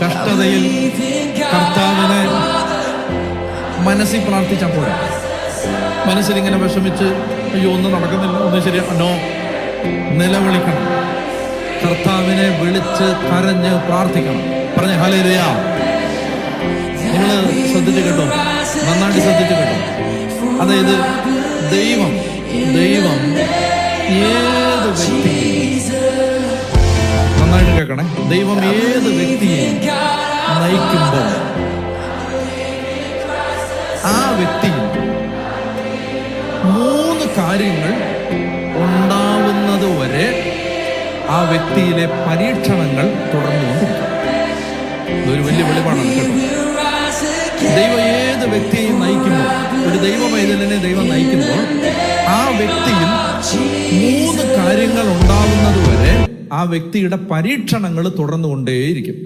കഷ്ടതയിൽ കർത്താവിനെ മനസ്സിൽ പ്രാർത്ഥിച്ചാൽ പോരാ. മനസ്സിലിങ്ങനെ വിഷമിച്ച് അയ്യോ ഒന്നും നടക്കുന്നില്ല, ഒന്നും ശരി, നോ, നിലവിളിക്കണം. കർത്താവിനെ വിളിച്ച് കരഞ്ഞ് പ്രാർത്ഥിക്കണം. പറഞ്ഞ ഹല്ലേലൂയ. നിങ്ങൾ ശ്രദ്ധിച്ചു കേട്ടോ, നന്നായിട്ട് ശ്രദ്ധിച്ചു കേട്ടോ. അതായത് ദൈവം ഏത് വ്യക്തിയെയും, നന്നായിട്ട് കേൾക്കണേ, ദൈവം ഏത് വ്യക്തിയെയും നയിക്കുമ്പോൾ ആ വ്യക്തിയിൽ 3 കാര്യങ്ങൾ ഉണ്ടാവുന്നത് വരെ ആ വ്യക്തിയിലെ പരീക്ഷണങ്ങൾ തുടർന്നുകൊണ്ടിരിക്കും. ഇതൊരു വലിയ വെളിപാടാണ് കേട്ടോ. ദൈവം ഏത് വ്യക്തിയെയും നയിക്കുമ്പോൾ, ഒരു ദൈവ പൈതലിനെ ദൈവം നയിക്കുമ്പോൾ ആ വ്യക്തിയിൽ 3 കാര്യങ്ങൾ ഉണ്ടാവുന്നത് വരെ ആ വ്യക്തിയുടെ പരീക്ഷണങ്ങൾ തുടർന്നുകൊണ്ടേയിരിക്കും.